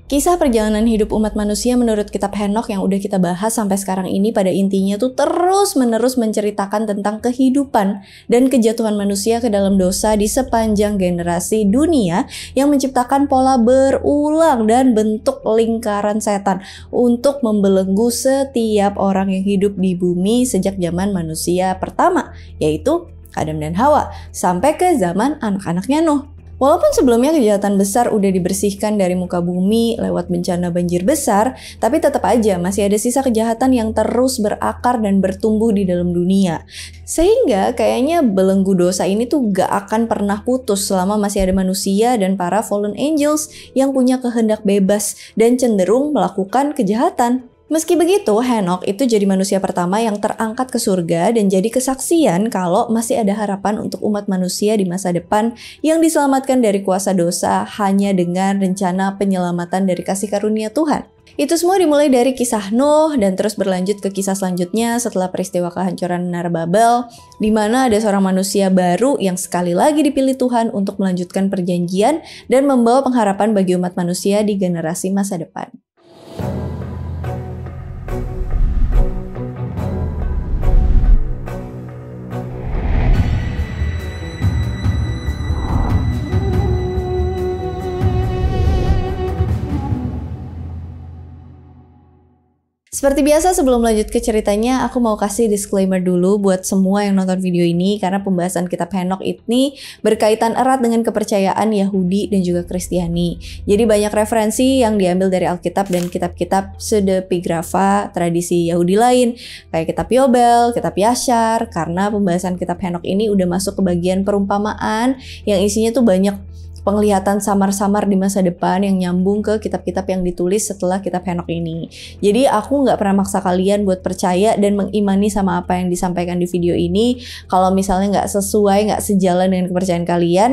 Kisah perjalanan hidup umat manusia menurut kitab Henokh yang udah kita bahas sampai sekarang ini pada intinya tuh terus-menerus menceritakan tentang kehidupan dan kejatuhan manusia ke dalam dosa di sepanjang generasi dunia yang menciptakan pola berulang dan bentuk lingkaran setan untuk membelenggu setiap orang yang hidup di bumi sejak zaman manusia pertama, yaitu Adam dan Hawa, sampai ke zaman anak-anaknya Nuh. Walaupun sebelumnya kejahatan besar udah dibersihkan dari muka bumi lewat bencana banjir besar, tapi tetap aja masih ada sisa kejahatan yang terus berakar dan bertumbuh di dalam dunia. Sehingga kayaknya belenggu dosa ini tuh gak akan pernah putus selama masih ada manusia dan para fallen angels yang punya kehendak bebas dan cenderung melakukan kejahatan. Meski begitu, Henokh itu jadi manusia pertama yang terangkat ke surga dan jadi kesaksian kalau masih ada harapan untuk umat manusia di masa depan yang diselamatkan dari kuasa dosa hanya dengan rencana penyelamatan dari kasih karunia Tuhan. Itu semua dimulai dari kisah Nuh dan terus berlanjut ke kisah selanjutnya setelah peristiwa kehancuran Menara Babel, di mana ada seorang manusia baru yang sekali lagi dipilih Tuhan untuk melanjutkan perjanjian dan membawa pengharapan bagi umat manusia di generasi masa depan. Seperti biasa sebelum lanjut ke ceritanya, aku mau kasih disclaimer dulu buat semua yang nonton video ini karena pembahasan kitab Henokh ini berkaitan erat dengan kepercayaan Yahudi dan juga Kristiani. Jadi banyak referensi yang diambil dari Alkitab dan kitab-kitab pseudepigrafa tradisi Yahudi lain, kayak kitab Yobel, kitab Yashar, karena pembahasan kitab Henokh ini udah masuk ke bagian perumpamaan yang isinya tuh banyak penglihatan samar-samar di masa depan yang nyambung ke kitab-kitab yang ditulis setelah kitab Henokh ini. Jadi aku nggak pernah maksa kalian buat percaya dan mengimani sama apa yang disampaikan di video ini. Kalau misalnya nggak sesuai, nggak sejalan dengan kepercayaan kalian,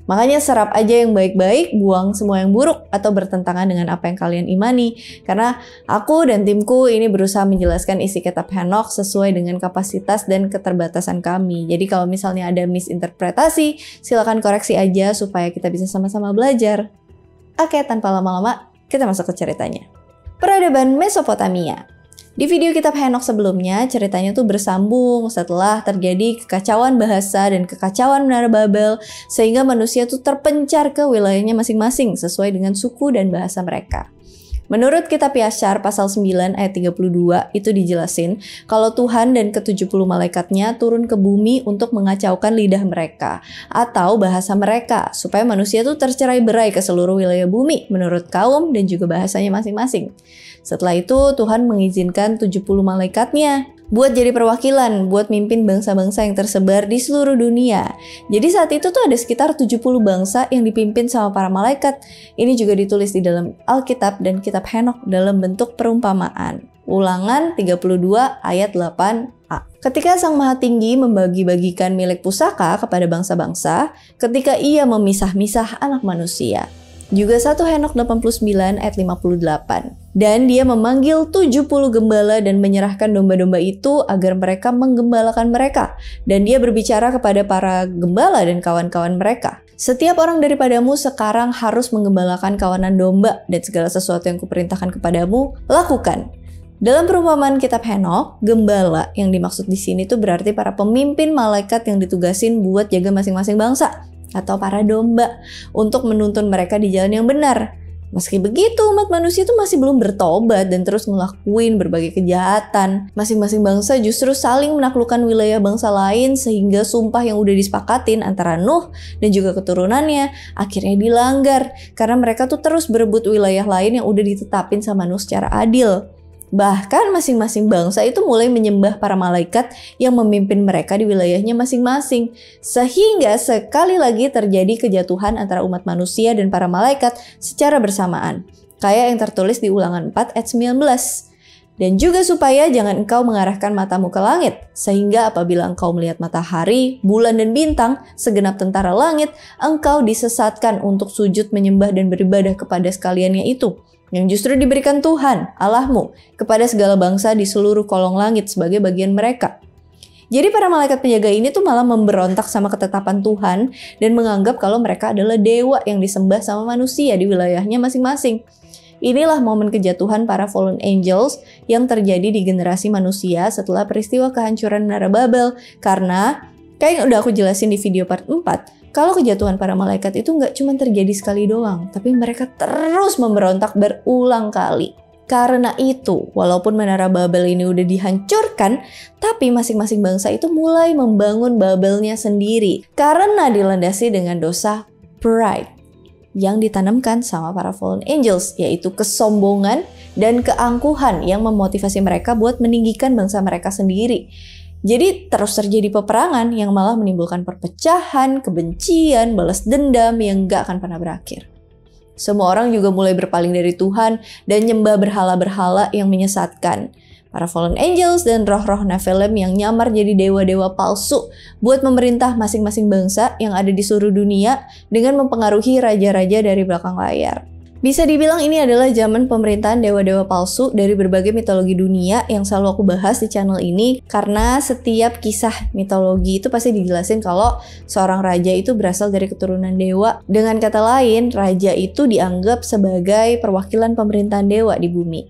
makanya serap aja yang baik-baik, buang semua yang buruk atau bertentangan dengan apa yang kalian imani. Karena aku dan timku ini berusaha menjelaskan isi kitab Henokh sesuai dengan kapasitas dan keterbatasan kami. Jadi kalau misalnya ada misinterpretasi, silakan koreksi aja supaya kita bisa sama-sama belajar. Oke, tanpa lama-lama, kita masuk ke ceritanya. Peradaban Mesopotamia. Di video kitab Henokh sebelumnya, ceritanya tuh bersambung setelah terjadi kekacauan bahasa dan kekacauan Menara Babel, sehingga manusia tuh terpencar ke wilayahnya masing-masing sesuai dengan suku dan bahasa mereka. Menurut kitab Yashar pasal 9 ayat 32 itu dijelasin kalau Tuhan dan ke-70 malaikatnya turun ke bumi untuk mengacaukan lidah mereka atau bahasa mereka supaya manusia tuh tercerai-berai ke seluruh wilayah bumi menurut kaum dan juga bahasanya masing-masing. Setelah itu Tuhan mengizinkan 70 malaikatnya buat jadi perwakilan, buat mimpin bangsa-bangsa yang tersebar di seluruh dunia. Jadi saat itu tuh ada sekitar 70 bangsa yang dipimpin sama para malaikat. Ini juga ditulis di dalam Alkitab dan kitab Henokh dalam bentuk perumpamaan. Ulangan 32 ayat 8a. Ketika Sang Maha Tinggi membagi-bagikan milik pusaka kepada bangsa-bangsa, ketika ia memisah-misah anak manusia. Juga 1 Henokh 89 ayat 58. Dan dia memanggil 70 gembala dan menyerahkan domba-domba itu agar mereka menggembalakan mereka. Dan dia berbicara kepada para gembala dan kawan-kawan mereka. Setiap orang daripadamu sekarang harus menggembalakan kawanan domba dan segala sesuatu yang kuperintahkan kepadamu, lakukan. Dalam perumpamaan kitab Henokh, gembala yang dimaksud di sini tuh berarti para pemimpin malaikat yang ditugasin buat jaga masing-masing bangsa atau para domba untuk menuntun mereka di jalan yang benar. Meski begitu, umat manusia itu masih belum bertobat dan terus ngelakuin berbagai kejahatan. Masing-masing bangsa justru saling menaklukkan wilayah bangsa lain sehingga sumpah yang udah disepakatin antara Nuh dan juga keturunannya akhirnya dilanggar karena mereka tuh terus berebut wilayah lain yang udah ditetapin sama Nuh secara adil. Bahkan masing-masing bangsa itu mulai menyembah para malaikat yang memimpin mereka di wilayahnya masing-masing. Sehingga sekali lagi terjadi kejatuhan antara umat manusia dan para malaikat secara bersamaan. Kayak yang tertulis di Ulangan 4 ayat 19. Dan juga supaya jangan engkau mengarahkan matamu ke langit, sehingga apabila engkau melihat matahari, bulan dan bintang, segenap tentara langit, engkau disesatkan untuk sujud menyembah dan beribadah kepada sekaliannya itu. Yang justru diberikan Tuhan, Allahmu, kepada segala bangsa di seluruh kolong langit sebagai bagian mereka. Jadi para malaikat penjaga ini tuh malah memberontak sama ketetapan Tuhan dan menganggap kalau mereka adalah dewa yang disembah sama manusia di wilayahnya masing-masing. Inilah momen kejatuhan para fallen angels yang terjadi di generasi manusia setelah peristiwa kehancuran Menara Babel. Karena, kayak yang udah aku jelasin di video part 4, kalau kejatuhan para malaikat itu nggak cuma terjadi sekali doang, tapi mereka terus memberontak berulang kali. Karena itu, walaupun Menara Babel ini udah dihancurkan, tapi masing-masing bangsa itu mulai membangun Babelnya sendiri. Karena dilandasi dengan dosa pride yang ditanamkan sama para fallen angels, yaitu kesombongan dan keangkuhan yang memotivasi mereka buat meninggikan bangsa mereka sendiri. Jadi terus terjadi peperangan yang malah menimbulkan perpecahan, kebencian, balas dendam yang gak akan pernah berakhir. Semua orang juga mulai berpaling dari Tuhan dan nyembah berhala-berhala yang menyesatkan. Para fallen angels dan roh-roh Nephilim yang nyamar jadi dewa-dewa palsu buat memerintah masing-masing bangsa yang ada di seluruh dunia dengan mempengaruhi raja-raja dari belakang layar. Bisa dibilang ini adalah zaman pemerintahan dewa-dewa palsu dari berbagai mitologi dunia yang selalu aku bahas di channel ini, karena setiap kisah mitologi itu pasti dijelasin kalau seorang raja itu berasal dari keturunan dewa. Dengan kata lain, raja itu dianggap sebagai perwakilan pemerintahan dewa di bumi.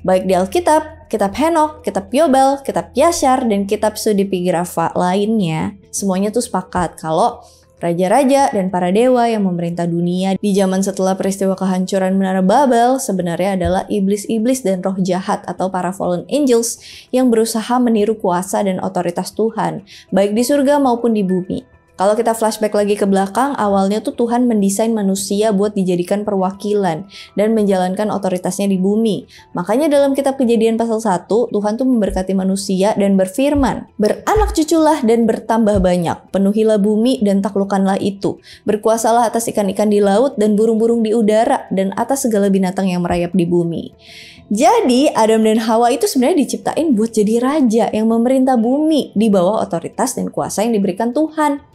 Baik di Alkitab, kitab Henokh, kitab Yobel, kitab Yashar, dan kitab Pseudepigrapha lainnya, semuanya tuh sepakat kalau raja-raja dan para dewa yang memerintah dunia di zaman setelah peristiwa kehancuran Menara Babel sebenarnya adalah iblis-iblis dan roh jahat atau para fallen angels yang berusaha meniru kuasa dan otoritas Tuhan, baik di surga maupun di bumi. Kalau kita flashback lagi ke belakang, awalnya tuh Tuhan mendesain manusia buat dijadikan perwakilan dan menjalankan otoritasnya di bumi. Makanya dalam kitab Kejadian pasal 1, Tuhan tuh memberkati manusia dan berfirman, "Beranak cuculah dan bertambah banyak, penuhilah bumi dan taklukkanlah itu. Berkuasalah atas ikan-ikan di laut dan burung-burung di udara dan atas segala binatang yang merayap di bumi." Jadi Adam dan Hawa itu sebenarnya diciptain buat jadi raja yang memerintah bumi di bawah otoritas dan kuasa yang diberikan Tuhan.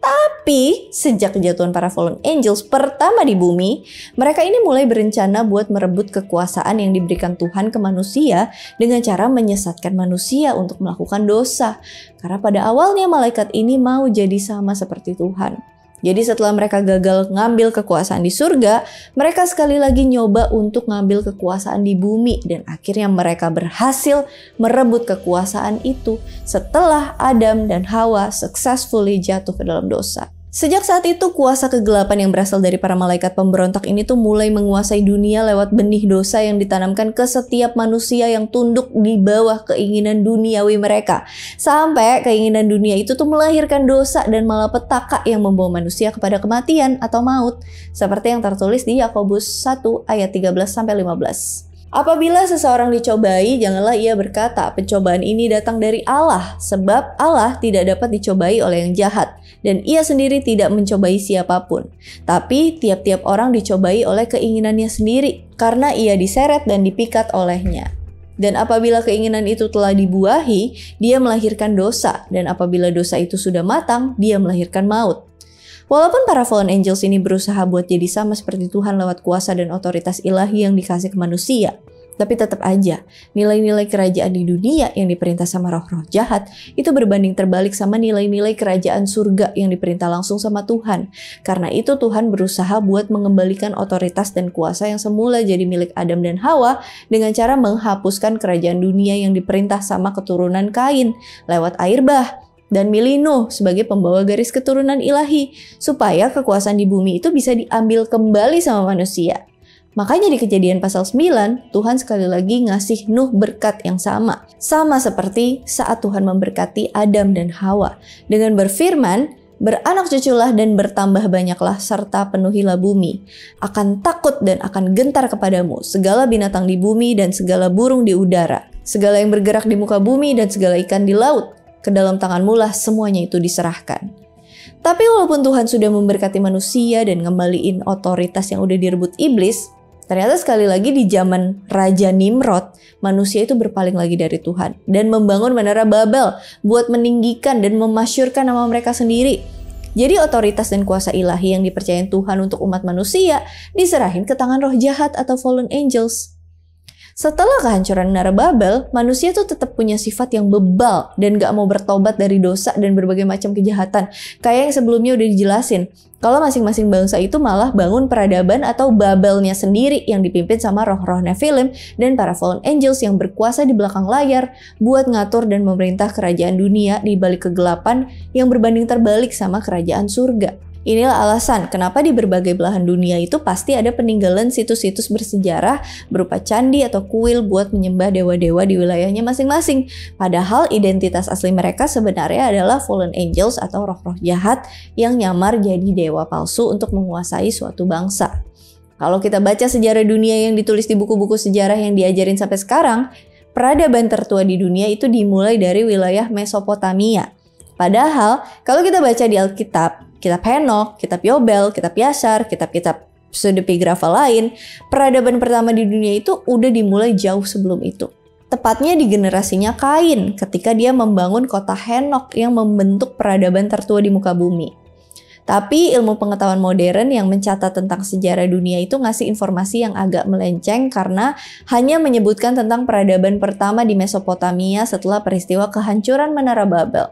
Tapi sejak kejatuhan para fallen angels pertama di bumi, mereka ini mulai berencana buat merebut kekuasaan yang diberikan Tuhan ke manusia dengan cara menyesatkan manusia untuk melakukan dosa. Karena pada awalnya malaikat ini mau jadi sama seperti Tuhan. Jadi setelah mereka gagal ngambil kekuasaan di surga, mereka sekali lagi nyoba untuk ngambil kekuasaan di bumi dan akhirnya mereka berhasil merebut kekuasaan itu setelah Adam dan Hawa successfully jatuh ke dalam dosa. Sejak saat itu kuasa kegelapan yang berasal dari para malaikat pemberontak ini tuh mulai menguasai dunia lewat benih dosa yang ditanamkan ke setiap manusia yang tunduk di bawah keinginan duniawi mereka. Sampai keinginan dunia itu tuh melahirkan dosa dan malapetaka yang membawa manusia kepada kematian atau maut. Seperti yang tertulis di Yakobus 1 ayat 13-15. Apabila seseorang dicobai, janganlah ia berkata, "Pencobaan ini datang dari Allah," sebab Allah tidak dapat dicobai oleh yang jahat, dan ia sendiri tidak mencobai siapapun. Tapi tiap-tiap orang dicobai oleh keinginannya sendiri, karena ia diseret dan dipikat olehnya. Dan apabila keinginan itu telah dibuahi, dia melahirkan dosa, dan apabila dosa itu sudah matang, dia melahirkan maut. Walaupun para fallen angels ini berusaha buat jadi sama seperti Tuhan lewat kuasa dan otoritas ilahi yang dikasih ke manusia, tapi tetap aja nilai-nilai kerajaan di dunia yang diperintah sama roh-roh jahat itu berbanding terbalik sama nilai-nilai kerajaan surga yang diperintah langsung sama Tuhan. Karena itu Tuhan berusaha buat mengembalikan otoritas dan kuasa yang semula jadi milik Adam dan Hawa dengan cara menghapuskan kerajaan dunia yang diperintah sama keturunan Kain lewat air bah, dan milih Nuh sebagai pembawa garis keturunan ilahi, supaya kekuasaan di bumi itu bisa diambil kembali sama manusia. Makanya di Kejadian pasal 9, Tuhan sekali lagi ngasih Nuh berkat yang sama. Sama seperti saat Tuhan memberkati Adam dan Hawa, dengan berfirman, "Beranak cuculah dan bertambah banyaklah serta penuhilah bumi. Akan takut dan akan gentar kepadamu segala binatang di bumi dan segala burung di udara, segala yang bergerak di muka bumi dan segala ikan di laut. Ke dalam tanganmu lah semuanya itu diserahkan." Tapi walaupun Tuhan sudah memberkati manusia dan ngembaliin otoritas yang udah direbut iblis, ternyata sekali lagi di zaman Raja Nimrod, manusia itu berpaling lagi dari Tuhan dan membangun Menara Babel buat meninggikan dan memasyurkan nama mereka sendiri. Jadi otoritas dan kuasa ilahi yang dipercayain Tuhan untuk umat manusia diserahin ke tangan roh jahat atau fallen angels. Setelah kehancuran Menara Babel, manusia tuh tetap punya sifat yang bebal dan gak mau bertobat dari dosa dan berbagai macam kejahatan. Kayak yang sebelumnya udah dijelasin. Kalau masing-masing bangsa itu malah bangun peradaban atau Babelnya sendiri yang dipimpin sama roh-roh Nephilim dan para fallen angels yang berkuasa di belakang layar buat ngatur dan memerintah kerajaan dunia di balik kegelapan yang berbanding terbalik sama kerajaan surga. Inilah alasan kenapa di berbagai belahan dunia itu pasti ada peninggalan situs-situs bersejarah berupa candi atau kuil buat menyembah dewa-dewa di wilayahnya masing-masing. Padahal identitas asli mereka sebenarnya adalah fallen angels atau roh-roh jahat yang nyamar jadi dewa palsu untuk menguasai suatu bangsa. Kalau kita baca sejarah dunia yang ditulis di buku-buku sejarah yang diajarin sampai sekarang, peradaban tertua di dunia itu dimulai dari wilayah Mesopotamia. Padahal kalau kita baca di Alkitab, kitab Henokh, kitab Yobel, kitab Yashar, kitab-kitab pseudepigrafa lain, peradaban pertama di dunia itu udah dimulai jauh sebelum itu. Tepatnya di generasinya Kain ketika dia membangun kota Henokh yang membentuk peradaban tertua di muka bumi. Tapi ilmu pengetahuan modern yang mencatat tentang sejarah dunia itu ngasih informasi yang agak melenceng karena hanya menyebutkan tentang peradaban pertama di Mesopotamia setelah peristiwa kehancuran Menara Babel.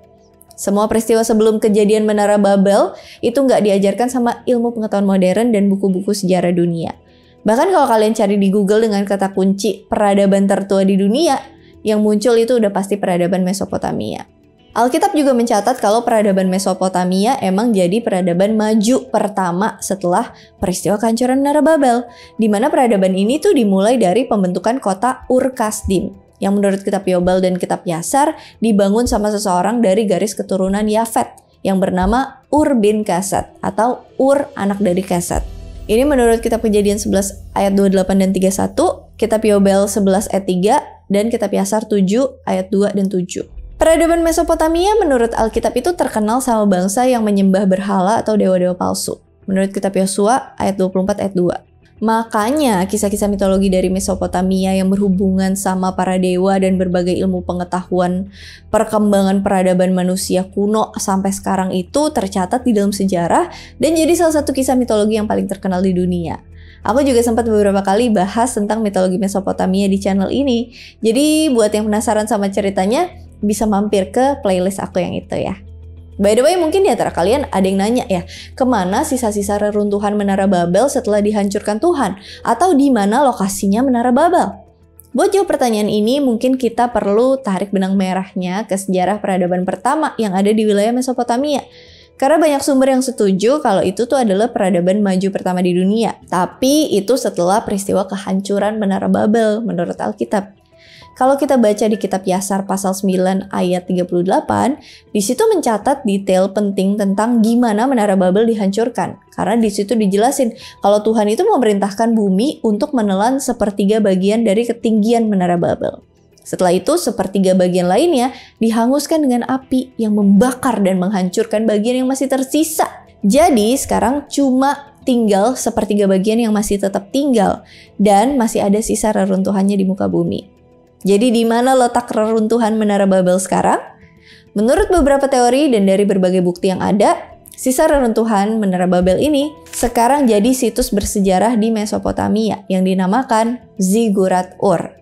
Semua peristiwa sebelum kejadian Menara Babel itu nggak diajarkan sama ilmu pengetahuan modern dan buku-buku sejarah dunia. Bahkan kalau kalian cari di Google dengan kata kunci peradaban tertua di dunia, yang muncul itu udah pasti peradaban Mesopotamia. Alkitab juga mencatat kalau peradaban Mesopotamia emang jadi peradaban maju pertama setelah peristiwa kehancuran Menara Babel, di mana peradaban ini tuh dimulai dari pembentukan kota Ur-Kasdim, yang menurut kitab Yobel dan kitab Yashar dibangun sama seseorang dari garis keturunan Yafet yang bernama Ur bin Kaset atau Ur anak dari Kaset. Ini menurut kitab Kejadian 11 ayat 28 dan 31, kitab Yobel 11 ayat 3, dan kitab Yashar 7 ayat 2 dan 7. Peradaban Mesopotamia menurut Alkitab itu terkenal sama bangsa yang menyembah berhala atau dewa-dewa palsu. Menurut kitab Yosua ayat 24 ayat 2. Makanya kisah-kisah mitologi dari Mesopotamia yang berhubungan sama para dewa dan berbagai ilmu pengetahuan perkembangan peradaban manusia kuno sampai sekarang itu tercatat di dalam sejarah dan jadi salah satu kisah mitologi yang paling terkenal di dunia. Aku juga sempat beberapa kali bahas tentang mitologi Mesopotamia di channel ini. Jadi buat yang penasaran sama ceritanya bisa mampir ke playlist aku yang itu ya. By the way, mungkin di antara kalian ada yang nanya ya, kemana sisa-sisa reruntuhan Menara Babel setelah dihancurkan Tuhan? Atau di mana lokasinya Menara Babel? Buat jawab pertanyaan ini, mungkin kita perlu tarik benang merahnya ke sejarah peradaban pertama yang ada di wilayah Mesopotamia. Karena banyak sumber yang setuju kalau itu tuh adalah peradaban maju pertama di dunia. Tapi itu setelah peristiwa kehancuran Menara Babel menurut Alkitab. Kalau kita baca di kitab Yashar pasal 9 ayat 38, di situ mencatat detail penting tentang gimana Menara Babel dihancurkan. Karena di situ dijelasin kalau Tuhan itu memerintahkan bumi untuk menelan sepertiga bagian dari ketinggian Menara Babel. Setelah itu, sepertiga bagian lainnya dihanguskan dengan api yang membakar dan menghancurkan bagian yang masih tersisa. Jadi sekarang cuma tinggal sepertiga bagian yang masih tetap tinggal dan masih ada sisa reruntuhannya di muka bumi. Jadi di mana letak reruntuhan Menara Babel sekarang? Menurut beberapa teori dan dari berbagai bukti yang ada, sisa reruntuhan Menara Babel ini sekarang jadi situs bersejarah di Mesopotamia yang dinamakan Ziggurat Ur.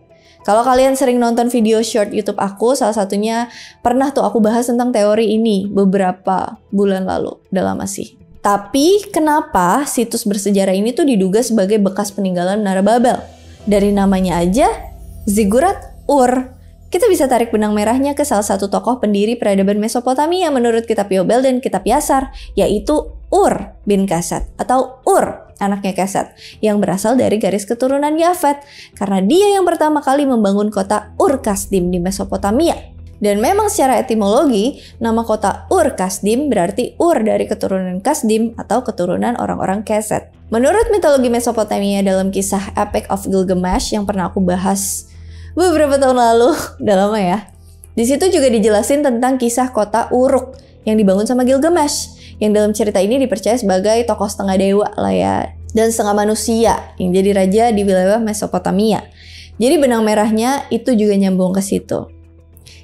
Kalau kalian sering nonton video short YouTube aku, salah satunya pernah tuh aku bahas tentang teori ini beberapa bulan lalu, udah lama sih. Tapi kenapa situs bersejarah ini tuh diduga sebagai bekas peninggalan Menara Babel? Dari namanya aja, Ziggurat Ur. Kita bisa tarik benang merahnya ke salah satu tokoh pendiri peradaban Mesopotamia menurut kitab Yobel dan kitab Yashar, yaitu Ur bin Kaset atau Ur, anaknya Kaset, yang berasal dari garis keturunan Yafet, karena dia yang pertama kali membangun kota Ur-Kasdim di Mesopotamia. Dan memang secara etimologi, nama kota Ur-Kasdim berarti Ur dari keturunan Kasdim atau keturunan orang-orang Kaset. Menurut mitologi Mesopotamia dalam kisah Epic of Gilgamesh yang pernah aku bahas beberapa tahun lalu, udah lama ya. Di situ juga dijelasin tentang kisah kota Uruk yang dibangun sama Gilgamesh, yang dalam cerita ini dipercaya sebagai tokoh setengah dewa lah ya, dan setengah manusia yang jadi raja di wilayah Mesopotamia. Jadi benang merahnya itu juga nyambung ke situ.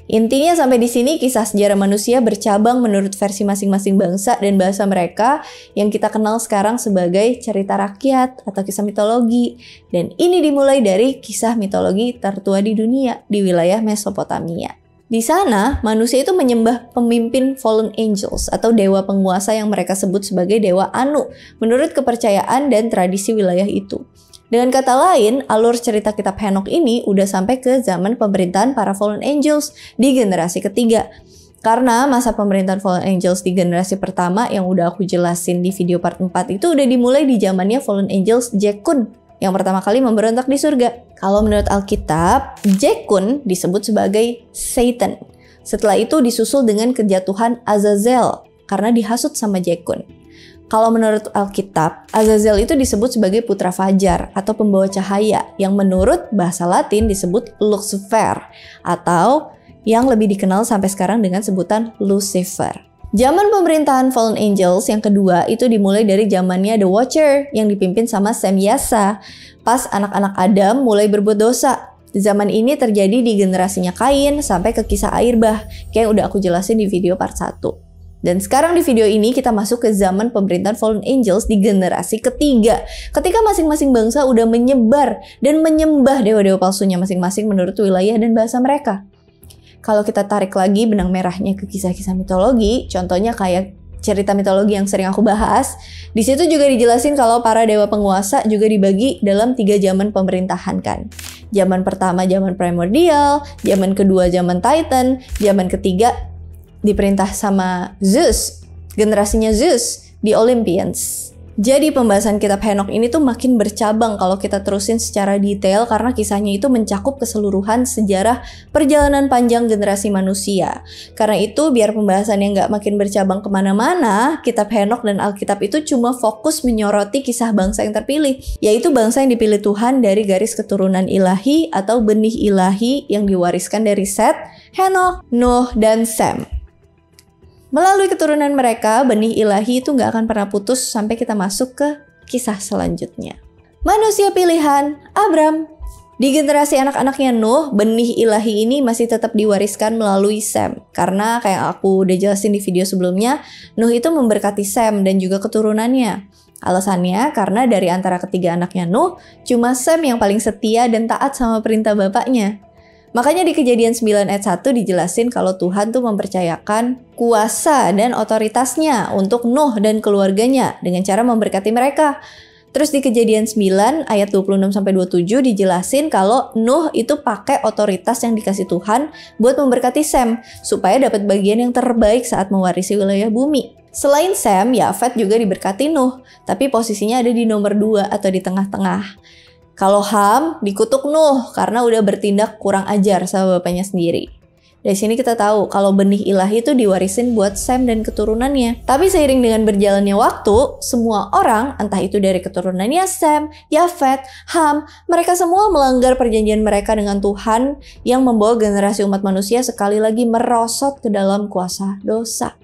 Intinya sampai di sini kisah sejarah manusia bercabang menurut versi masing-masing bangsa dan bahasa mereka yang kita kenal sekarang sebagai cerita rakyat atau kisah mitologi. Dan ini dimulai dari kisah mitologi tertua di dunia di wilayah Mesopotamia. Di sana, manusia itu menyembah pemimpin fallen angels atau dewa penguasa yang mereka sebut sebagai dewa Anu menurut kepercayaan dan tradisi wilayah itu. Dengan kata lain, alur cerita kitab Henokh ini udah sampai ke zaman pemerintahan para fallen angels di generasi ketiga. Karena masa pemerintahan fallen angels di generasi pertama yang udah aku jelasin di video part 4 itu udah dimulai di zamannya fallen angels Jekun yang pertama kali memberontak di surga. Kalau menurut Alkitab, Jekun disebut sebagai Satan. Setelah itu disusul dengan kejatuhan Azazel karena dihasut sama Jekun. Kalau menurut Alkitab, Azazel itu disebut sebagai putra fajar atau pembawa cahaya yang menurut bahasa Latin disebut Lucifer atau yang lebih dikenal sampai sekarang dengan sebutan Lucifer. Zaman pemerintahan Fallen Angels yang kedua itu dimulai dari zamannya The Watcher yang dipimpin sama Sem Yassa pas anak-anak Adam mulai berbuat dosa. Zaman ini terjadi di generasinya Kain sampai ke kisah air bah kayak yang udah aku jelasin di video part 1. Dan sekarang di video ini kita masuk ke zaman pemerintahan Fallen Angels di generasi ketiga. Ketika masing-masing bangsa udah menyebar dan menyembah dewa-dewa palsunya masing-masing menurut wilayah dan bahasa mereka. Kalau kita tarik lagi benang merahnya ke kisah-kisah mitologi, contohnya kayak cerita mitologi yang sering aku bahas, di situ juga dijelasin kalau para dewa penguasa juga dibagi dalam 3 zaman pemerintahan kan. Zaman pertama zaman primordial, zaman kedua zaman Titan, zaman ketiga diperintah sama Zeus, generasinya Zeus di Olympians. Jadi pembahasan kitab Henokh ini tuh makin bercabang kalau kita terusin secara detail karena kisahnya itu mencakup keseluruhan sejarah perjalanan panjang generasi manusia. Karena itu biar pembahasannya nggak makin bercabang kemana-mana, kitab Henokh dan Alkitab itu cuma fokus menyoroti kisah bangsa yang terpilih, yaitu bangsa yang dipilih Tuhan dari garis keturunan ilahi atau benih ilahi yang diwariskan dari Set, Henokh, Nuh, dan Sem. Melalui keturunan mereka, benih ilahi itu nggak akan pernah putus sampai kita masuk ke kisah selanjutnya. Manusia pilihan Abram. Di generasi anak-anaknya Nuh, benih ilahi ini masih tetap diwariskan melalui Sem. Karena kayak aku udah jelasin di video sebelumnya, Nuh itu memberkati Sem dan juga keturunannya. Alasannya karena dari antara ketiga anaknya Nuh, cuma Sem yang paling setia dan taat sama perintah bapaknya. Makanya di Kejadian 9 ayat 1 dijelasin kalau Tuhan tuh mempercayakan kuasa dan otoritasnya untuk Nuh dan keluarganya dengan cara memberkati mereka. Terus di Kejadian 9 ayat 26-27 dijelasin kalau Nuh itu pakai otoritas yang dikasih Tuhan buat memberkati Sem supaya dapat bagian yang terbaik saat mewarisi wilayah bumi. Selain Sem, Yafet juga diberkati Nuh, tapi posisinya ada di nomor 2 atau di tengah-tengah. Kalau Ham dikutuk Nuh karena udah bertindak kurang ajar sama bapaknya sendiri. Dari sini kita tahu kalau benih ilahi itu diwarisin buat Sem dan keturunannya. Tapi seiring dengan berjalannya waktu, semua orang, entah itu dari keturunannya Sem, Yafet, Ham, mereka semua melanggar perjanjian mereka dengan Tuhan yang membawa generasi umat manusia sekali lagi merosot ke dalam kuasa dosa.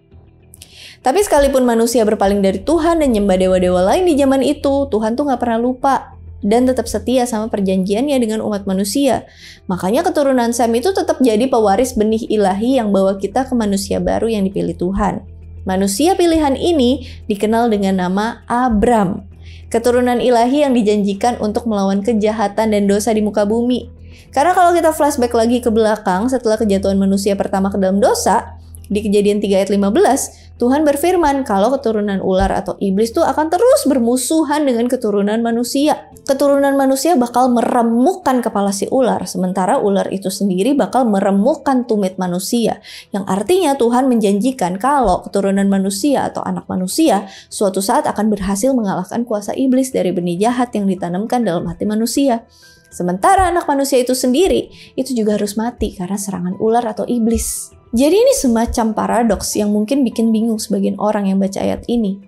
Tapi sekalipun manusia berpaling dari Tuhan dan nyembah dewa-dewa lain di zaman itu, Tuhan tuh gak pernah lupa dan tetap setia sama perjanjiannya dengan umat manusia. Makanya keturunan Sem itu tetap jadi pewaris benih ilahi yang bawa kita ke manusia baru yang dipilih Tuhan. Manusia pilihan ini dikenal dengan nama Abram, keturunan ilahi yang dijanjikan untuk melawan kejahatan dan dosa di muka bumi. Karena kalau kita flashback lagi ke belakang setelah kejatuhan manusia pertama ke dalam dosa, di Kejadian 3 ayat 15, Tuhan berfirman kalau keturunan ular atau iblis tuh akan terus bermusuhan dengan keturunan manusia. Keturunan manusia bakal meremukkan kepala si ular, sementara ular itu sendiri bakal meremukkan tumit manusia. Yang artinya Tuhan menjanjikan kalau keturunan manusia atau anak manusia suatu saat akan berhasil mengalahkan kuasa iblis dari benih jahat yang ditanamkan dalam hati manusia. Sementara anak manusia itu sendiri, itu juga harus mati karena serangan ular atau iblis. Jadi ini semacam paradoks yang mungkin bikin bingung sebagian orang yang baca ayat ini.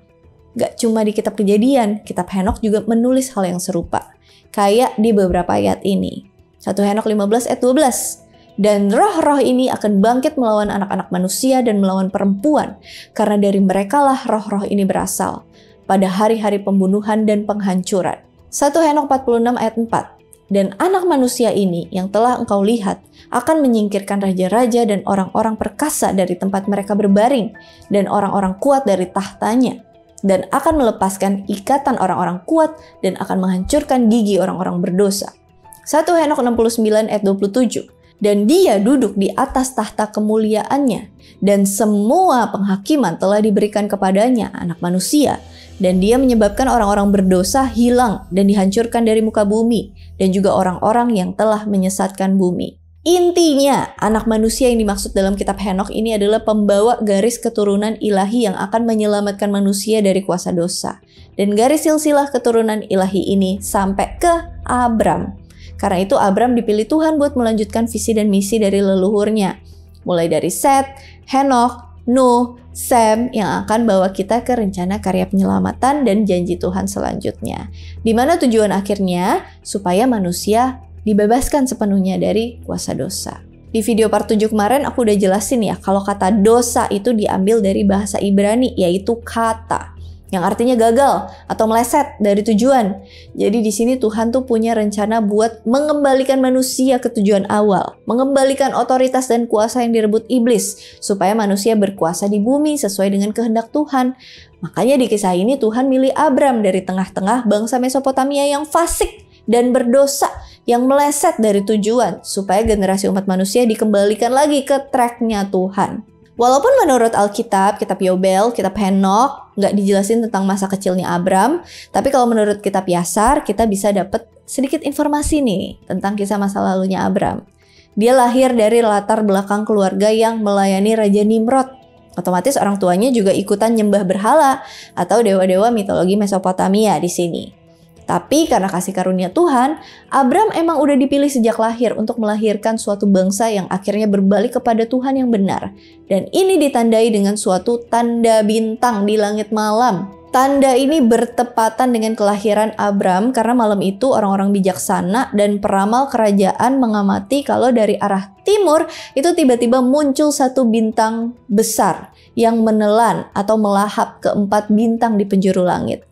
Gak cuma di kitab Kejadian, kitab Henokh juga menulis hal yang serupa. Kayak di beberapa ayat ini. 1 Henokh 15 ayat 12. Dan roh-roh ini akan bangkit melawan anak-anak manusia dan melawan perempuan. Karena dari merekalah roh-roh ini berasal. Pada hari-hari pembunuhan dan penghancuran. 1 Henokh 46 ayat 4. Dan anak manusia ini yang telah engkau lihat akan menyingkirkan raja-raja dan orang-orang perkasa dari tempat mereka berbaring dan orang-orang kuat dari tahtanya, dan akan melepaskan ikatan orang-orang kuat dan akan menghancurkan gigi orang-orang berdosa. 1 Henokh 69 ayat 27. Dan dia duduk di atas tahta kemuliaannya, dan semua penghakiman telah diberikan kepadanya, anak manusia. Dan dia menyebabkan orang-orang berdosa hilang dan dihancurkan dari muka bumi, dan juga orang-orang yang telah menyesatkan bumi. Intinya, anak manusia yang dimaksud dalam kitab Henokh ini adalah pembawa garis keturunan ilahi yang akan menyelamatkan manusia dari kuasa dosa. Dan garis silsilah keturunan ilahi ini sampai ke Abram. Karena itu Abram dipilih Tuhan buat melanjutkan visi dan misi dari leluhurnya. Mulai dari Set, Henokh, Nuh, Sem yang akan bawa kita ke rencana karya penyelamatan dan janji Tuhan selanjutnya. Di mana tujuan akhirnya supaya manusia dibebaskan sepenuhnya dari kuasa dosa. Di video part 7 kemarin aku udah jelasin ya kalau kata dosa itu diambil dari bahasa Ibrani yaitu kata yang artinya gagal atau meleset dari tujuan. Jadi di sini Tuhan tuh punya rencana buat mengembalikan manusia ke tujuan awal, mengembalikan otoritas dan kuasa yang direbut iblis supaya manusia berkuasa di bumi sesuai dengan kehendak Tuhan. Makanya di kisah ini Tuhan milih Abram dari tengah-tengah bangsa Mesopotamia yang fasik dan berdosa, yang meleset dari tujuan supaya generasi umat manusia dikembalikan lagi ke tracknya Tuhan. Walaupun menurut Alkitab, kitab Yobel, kitab Henokh nggak dijelasin tentang masa kecilnya Abram, tapi kalau menurut kitab Yasar kita bisa dapat sedikit informasi nih tentang kisah masa lalunya Abram. Dia lahir dari latar belakang keluarga yang melayani Raja Nimrod. Otomatis orang tuanya juga ikutan nyembah berhala atau dewa-dewa mitologi Mesopotamia di sini. Tapi karena kasih karunia Tuhan, Abram emang udah dipilih sejak lahir untuk melahirkan suatu bangsa yang akhirnya berbalik kepada Tuhan yang benar. Dan ini ditandai dengan suatu tanda bintang di langit malam. Tanda ini bertepatan dengan kelahiran Abram karena malam itu orang-orang bijaksana dan peramal kerajaan mengamati kalau dari arah timur itu tiba-tiba muncul satu bintang besar yang menelan atau melahap keempat bintang di penjuru langit.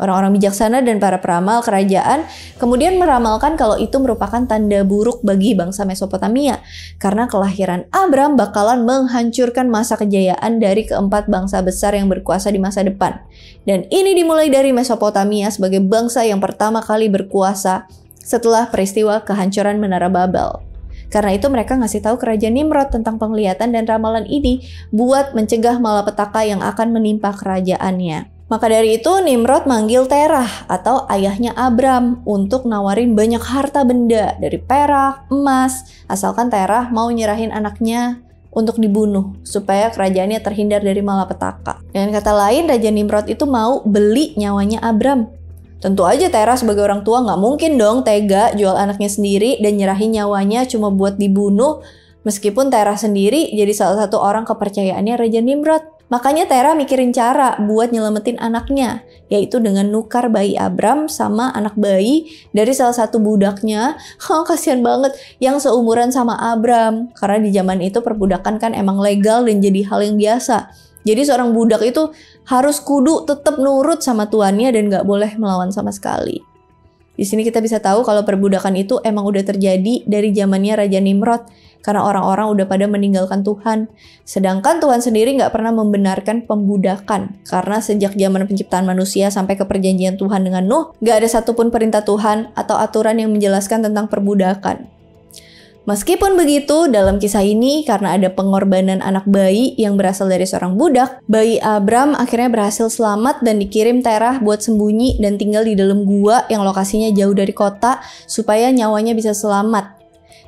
Orang-orang bijaksana dan para peramal kerajaan kemudian meramalkan kalau itu merupakan tanda buruk bagi bangsa Mesopotamia karena kelahiran Abram bakalan menghancurkan masa kejayaan dari keempat bangsa besar yang berkuasa di masa depan. Dan ini dimulai dari Mesopotamia sebagai bangsa yang pertama kali berkuasa setelah peristiwa kehancuran Menara Babel. Karena itu mereka ngasih tahu kerajaan Nimrod tentang penglihatan dan ramalan ini buat mencegah malapetaka yang akan menimpa kerajaannya. Maka dari itu Nimrod manggil Terah atau ayahnya Abram untuk nawarin banyak harta benda dari perak, emas, asalkan Terah mau nyerahin anaknya untuk dibunuh supaya kerajaannya terhindar dari malapetaka. Dengan kata lain, Raja Nimrod itu mau beli nyawanya Abram. Tentu aja Terah sebagai orang tua nggak mungkin dong tega jual anaknya sendiri dan nyerahin nyawanya cuma buat dibunuh, meskipun Terah sendiri jadi salah satu orang kepercayaannya Raja Nimrod. Makanya Terah mikirin cara buat nyelamatin anaknya, yaitu dengan nukar bayi Abram sama anak bayi dari salah satu budaknya. Kasihan banget, yang seumuran sama Abram. Karena di zaman itu perbudakan kan emang legal dan jadi hal yang biasa. Jadi seorang budak itu harus kudu tetap nurut sama tuannya dan gak boleh melawan sama sekali. Di sini kita bisa tahu kalau perbudakan itu emang udah terjadi dari zamannya Raja Nimrod karena orang-orang udah pada meninggalkan Tuhan. Sedangkan Tuhan sendiri nggak pernah membenarkan pembudakan karena sejak zaman penciptaan manusia sampai ke perjanjian Tuhan dengan Nuh, nggak ada satupun perintah Tuhan atau aturan yang menjelaskan tentang perbudakan. Meskipun begitu, dalam kisah ini karena ada pengorbanan anak bayi yang berasal dari seorang budak, bayi Abram akhirnya berhasil selamat dan dikirim Terah buat sembunyi dan tinggal di dalam gua yang lokasinya jauh dari kota supaya nyawanya bisa selamat.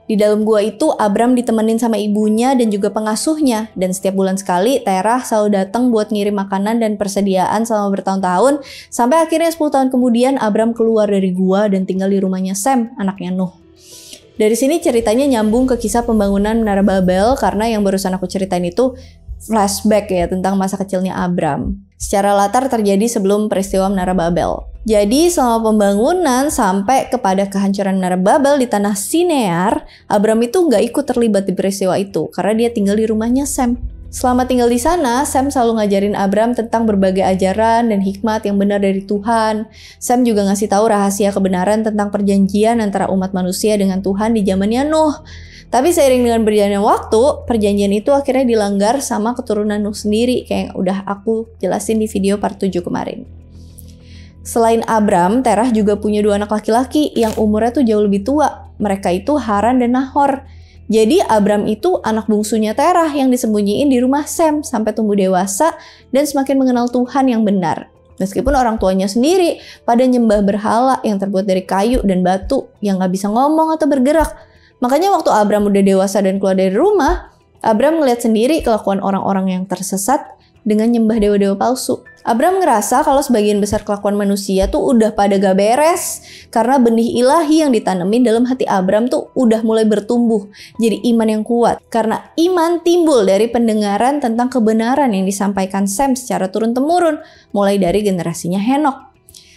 Di dalam gua itu Abram ditemenin sama ibunya dan juga pengasuhnya, dan setiap bulan sekali Terah selalu datang buat ngirim makanan dan persediaan selama bertahun-tahun, sampai akhirnya 10 tahun kemudian Abram keluar dari gua dan tinggal di rumahnya Sem, anaknya Nuh. Dari sini ceritanya nyambung ke kisah pembangunan Menara Babel karena yang barusan aku ceritain itu flashback ya tentang masa kecilnya Abram. Secara latar terjadi sebelum peristiwa Menara Babel. Jadi selama pembangunan sampai kepada kehancuran Menara Babel di tanah Sinear, Abram itu nggak ikut terlibat di peristiwa itu karena dia tinggal di rumahnya Sem. Selama tinggal di sana, Sam selalu ngajarin Abram tentang berbagai ajaran dan hikmat yang benar dari Tuhan. Sam juga ngasih tahu rahasia kebenaran tentang perjanjian antara umat manusia dengan Tuhan di zamannya Nuh. Tapi seiring dengan berjalannya waktu, perjanjian itu akhirnya dilanggar sama keturunan Nuh sendiri, kayak yang udah aku jelasin di video part 7 kemarin. Selain Abram, Terah juga punya 2 anak laki-laki yang umurnya tuh jauh lebih tua. Mereka itu Haran dan Nahor. Jadi Abram itu anak bungsunya Terah yang disembunyiin di rumah Sem sampai tumbuh dewasa dan semakin mengenal Tuhan yang benar. Meskipun orang tuanya sendiri pada nyembah berhala yang terbuat dari kayu dan batu yang gak bisa ngomong atau bergerak. Makanya waktu Abram udah dewasa dan keluar dari rumah, Abram ngeliat sendiri kelakuan orang-orang yang tersesat dengan nyembah dewa-dewa palsu. Abram ngerasa kalau sebagian besar kelakuan manusia tuh udah pada gak beres karena benih ilahi yang ditanemin dalam hati Abram tuh udah mulai bertumbuh jadi iman yang kuat. Karena iman timbul dari pendengaran tentang kebenaran yang disampaikan Sem secara turun-temurun mulai dari generasinya Henokh.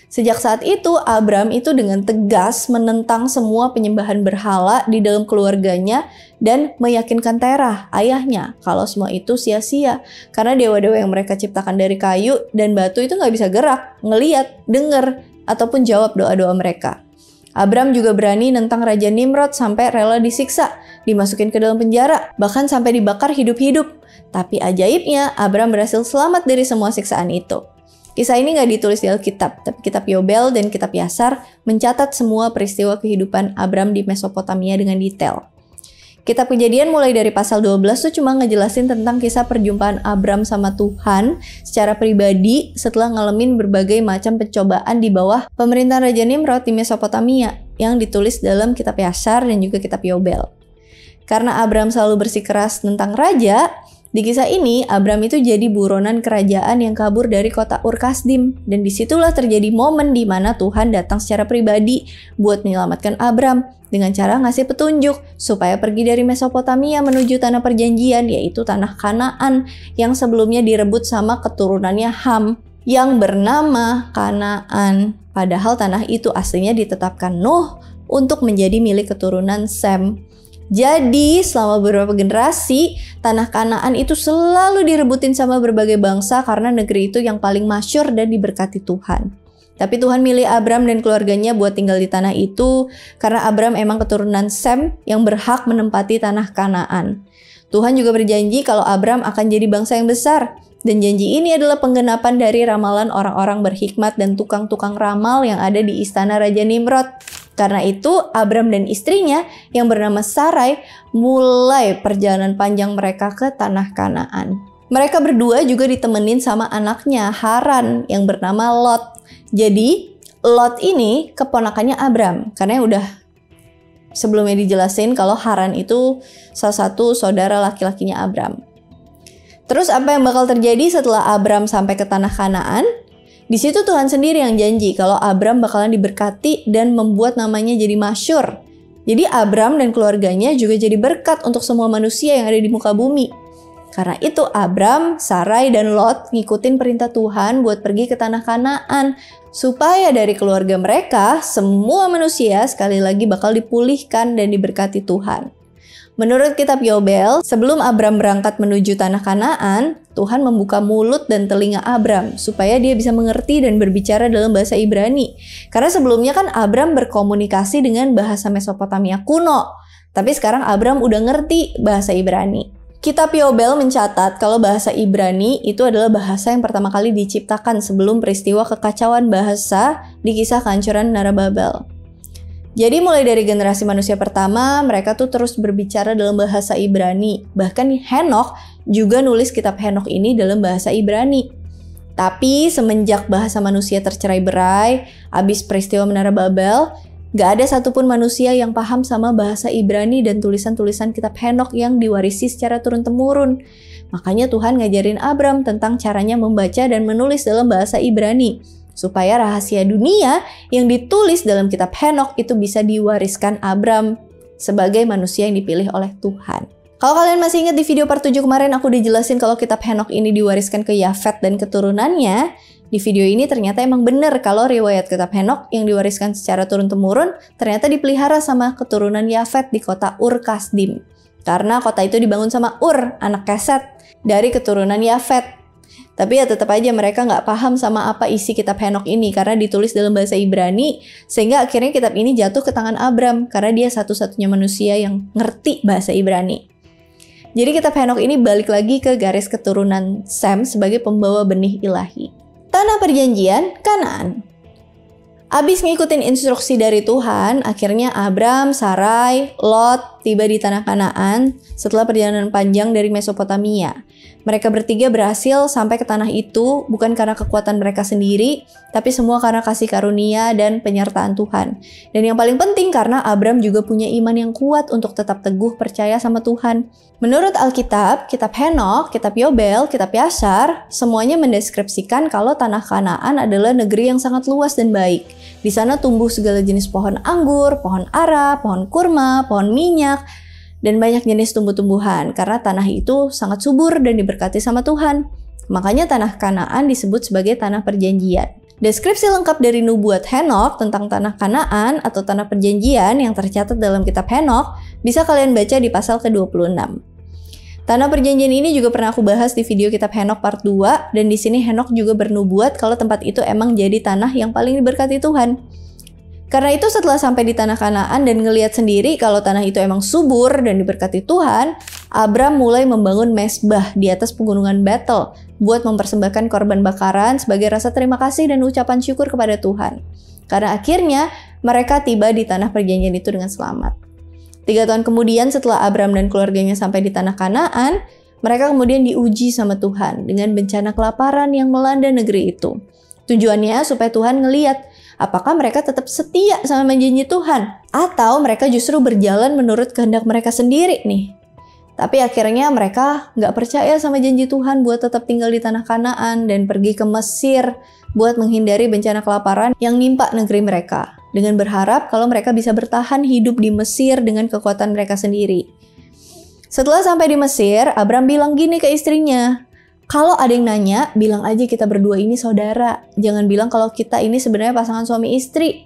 Sejak saat itu, Abram itu dengan tegas menentang semua penyembahan berhala di dalam keluarganya dan meyakinkan Terah, ayahnya, kalau semua itu sia-sia. Karena dewa-dewa yang mereka ciptakan dari kayu dan batu itu nggak bisa gerak, ngeliat, denger, ataupun jawab doa-doa mereka. Abram juga berani nentang Raja Nimrod sampai rela disiksa, dimasukin ke dalam penjara, bahkan sampai dibakar hidup-hidup. Tapi ajaibnya, Abram berhasil selamat dari semua siksaan itu. Kisah ini nggak ditulis di Alkitab, tapi kitab Yobel dan kitab Yasar mencatat semua peristiwa kehidupan Abram di Mesopotamia dengan detail. Kitab Kejadian mulai dari pasal 12 tuh cuma ngejelasin tentang kisah perjumpaan Abram sama Tuhan secara pribadi setelah ngalamin berbagai macam pencobaan di bawah pemerintahan Raja Nimrod di Mesopotamia yang ditulis dalam kitab Yasar dan juga kitab Yobel. Karena Abram selalu bersikeras tentang raja, di kisah ini, Abram itu jadi buronan kerajaan yang kabur dari kota Ur Kasdim. Dan disitulah terjadi momen di mana Tuhan datang secara pribadi buat menyelamatkan Abram dengan cara ngasih petunjuk supaya pergi dari Mesopotamia menuju tanah perjanjian, yaitu tanah Kanaan yang sebelumnya direbut sama keturunannya Ham yang bernama Kanaan. Padahal tanah itu aslinya ditetapkan Nuh untuk menjadi milik keturunan Sem. Jadi selama beberapa generasi, tanah Kanaan itu selalu direbutin sama berbagai bangsa karena negeri itu yang paling masyhur dan diberkati Tuhan. Tapi Tuhan milih Abram dan keluarganya buat tinggal di tanah itu karena Abram emang keturunan Sem yang berhak menempati tanah Kanaan. Tuhan juga berjanji kalau Abram akan jadi bangsa yang besar. Dan janji ini adalah penggenapan dari ramalan orang-orang berhikmat dan tukang-tukang ramal yang ada di istana Raja Nimrod. Karena itu, Abram dan istrinya yang bernama Sarai mulai perjalanan panjang mereka ke tanah Kanaan. Mereka berdua juga ditemenin sama anaknya Haran yang bernama Lot. Jadi, Lot ini keponakannya Abram. Karena udah sebelumnya dijelasin kalau Haran itu salah satu saudara laki-lakinya Abram. Terus apa yang bakal terjadi setelah Abram sampai ke tanah Kanaan? Di situ Tuhan sendiri yang janji kalau Abram bakalan diberkati dan membuat namanya jadi masyhur. Jadi Abram dan keluarganya juga jadi berkat untuk semua manusia yang ada di muka bumi. Karena itu Abram, Sarai, dan Lot ngikutin perintah Tuhan buat pergi ke tanah Kanaan. Supaya dari keluarga mereka, semua manusia sekali lagi bakal dipulihkan dan diberkati Tuhan. Menurut kitab Yobel, sebelum Abram berangkat menuju tanah Kanaan, Tuhan membuka mulut dan telinga Abram supaya dia bisa mengerti dan berbicara dalam bahasa Ibrani. Karena sebelumnya kan Abram berkomunikasi dengan bahasa Mesopotamia kuno, tapi sekarang Abram udah ngerti bahasa Ibrani. Kitab Yobel mencatat kalau bahasa Ibrani itu adalah bahasa yang pertama kali diciptakan sebelum peristiwa kekacauan bahasa di kisah kehancuran Menara Babel. Jadi mulai dari generasi manusia pertama, mereka tuh terus berbicara dalam bahasa Ibrani. Bahkan Henokh juga nulis kitab Henokh ini dalam bahasa Ibrani. Tapi semenjak bahasa manusia tercerai-berai, habis peristiwa Menara Babel, gak ada satupun manusia yang paham sama bahasa Ibrani dan tulisan-tulisan kitab Henokh yang diwarisi secara turun-temurun. Makanya Tuhan ngajarin Abram tentang caranya membaca dan menulis dalam bahasa Ibrani. Supaya rahasia dunia yang ditulis dalam kitab Henokh itu bisa diwariskan Abram sebagai manusia yang dipilih oleh Tuhan. Kalau kalian masih ingat di video part 7 kemarin aku dijelasin kalau kitab Henokh ini diwariskan ke Yafet dan keturunannya. Di video ini ternyata emang bener kalau riwayat kitab Henokh yang diwariskan secara turun-temurun ternyata dipelihara sama keturunan Yafet di kota Ur Kasdim. Karena kota itu dibangun sama Ur, anak Keset. dari keturunan Yafet. Tapi ya tetap aja mereka nggak paham sama apa isi kitab Henokh ini karena ditulis dalam bahasa Ibrani, sehingga akhirnya kitab ini jatuh ke tangan Abram karena dia satu-satunya manusia yang ngerti bahasa Ibrani. Jadi kitab Henokh ini balik lagi ke garis keturunan Sem sebagai pembawa benih ilahi. Tanah perjanjian, Kanaan. Abis ngikutin instruksi dari Tuhan, akhirnya Abram, Sarai, Lot tiba di tanah Kanaan setelah perjalanan panjang dari Mesopotamia. Mereka bertiga berhasil sampai ke tanah itu bukan karena kekuatan mereka sendiri, tapi semua karena kasih karunia dan penyertaan Tuhan. Dan yang paling penting karena Abram juga punya iman yang kuat untuk tetap teguh percaya sama Tuhan. Menurut Alkitab, kitab Henokh, kitab Yobel, kitab Yashar, semuanya mendeskripsikan kalau tanah Kanaan adalah negeri yang sangat luas dan baik. Di sana tumbuh segala jenis pohon anggur, pohon ara, pohon kurma, pohon minyak, dan banyak jenis tumbuh-tumbuhan karena tanah itu sangat subur dan diberkati sama Tuhan. Makanya tanah Kanaan disebut sebagai tanah perjanjian. Deskripsi lengkap dari nubuat Henokh tentang tanah Kanaan atau tanah perjanjian yang tercatat dalam kitab Henokh bisa kalian baca di pasal ke-26. Tanah perjanjian ini juga pernah aku bahas di video kitab Henokh part 2, dan di sini Henokh juga bernubuat kalau tempat itu emang jadi tanah yang paling diberkati Tuhan. Karena itu setelah sampai di tanah Kanaan dan ngelihat sendiri kalau tanah itu emang subur dan diberkati Tuhan, Abram mulai membangun mezbah di atas pegunungan Betel buat mempersembahkan korban bakaran sebagai rasa terima kasih dan ucapan syukur kepada Tuhan. Karena akhirnya mereka tiba di tanah perjanjian itu dengan selamat. 3 tahun kemudian setelah Abram dan keluarganya sampai di tanah Kanaan, mereka kemudian diuji sama Tuhan dengan bencana kelaparan yang melanda negeri itu. Tujuannya supaya Tuhan ngeliat apakah mereka tetap setia sama janji Tuhan atau mereka justru berjalan menurut kehendak mereka sendiri nih. Tapi akhirnya mereka nggak percaya sama janji Tuhan buat tetap tinggal di tanah Kanaan dan pergi ke Mesir buat menghindari bencana kelaparan yang nimpa negeri mereka, dengan berharap kalau mereka bisa bertahan hidup di Mesir dengan kekuatan mereka sendiri. Setelah sampai di Mesir, Abram bilang gini ke istrinya, kalau ada yang nanya, bilang aja kita berdua ini saudara. Jangan bilang kalau kita ini sebenarnya pasangan suami istri.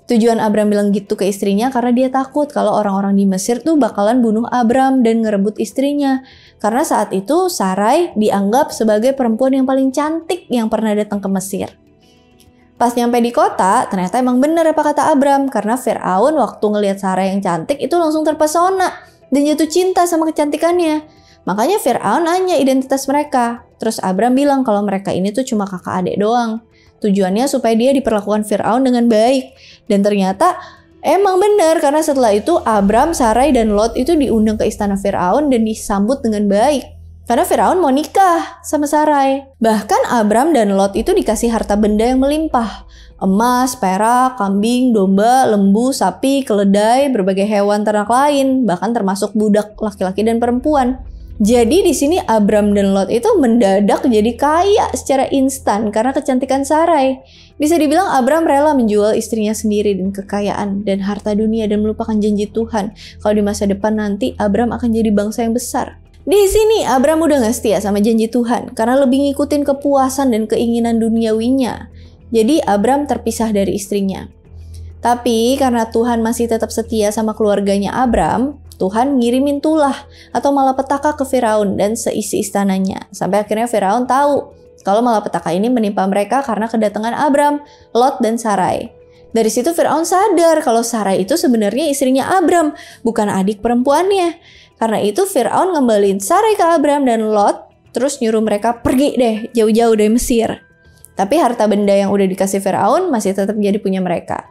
Tujuan Abram bilang gitu ke istrinya karena dia takut kalau orang-orang di Mesir tuh bakalan bunuh Abram dan ngerebut istrinya. Karena saat itu Sarai dianggap sebagai perempuan yang paling cantik yang pernah datang ke Mesir. Pas nyampe di kota, ternyata emang bener apa kata Abram. Karena Firaun waktu ngelihat Sarai yang cantik itu langsung terpesona dan jatuh cinta sama kecantikannya. Makanya Firaun nanya identitas mereka. Terus Abram bilang kalau mereka ini tuh cuma kakak adik doang. Tujuannya supaya dia diperlakukan Firaun dengan baik. Dan ternyata emang benar karena setelah itu Abram, Sarai, dan Lot itu diundang ke istana Firaun dan disambut dengan baik. Karena Firaun mau nikah sama Sarai. Bahkan Abram dan Lot itu dikasih harta benda yang melimpah. Emas, perak, kambing, domba, lembu, sapi, keledai, berbagai hewan ternak lain. Bahkan termasuk budak laki-laki dan perempuan. Jadi di sini Abram dan Lot itu mendadak jadi kaya secara instan karena kecantikan Sarai. Bisa dibilang Abram rela menjual istrinya sendiri dan kekayaan dan harta dunia dan melupakan janji Tuhan. Kalau di masa depan nanti Abram akan jadi bangsa yang besar. Di sini Abram udah gak setia sama janji Tuhan karena lebih ngikutin kepuasan dan keinginan duniawinya. Jadi Abram terpisah dari istrinya. Tapi karena Tuhan masih tetap setia sama keluarganya Abram, Tuhan ngirimin tulah atau malapetaka ke Firaun dan seisi istananya. Sampai akhirnya Firaun tahu kalau malapetaka ini menimpa mereka karena kedatangan Abram, Lot, dan Sarai. Dari situ Firaun sadar kalau Sarai itu sebenarnya istrinya Abram, bukan adik perempuannya. Karena itu Firaun ngembaliin Sarai ke Abram dan Lot, terus nyuruh mereka pergi deh jauh-jauh dari Mesir. Tapi harta benda yang udah dikasih Firaun masih tetap jadi punya mereka.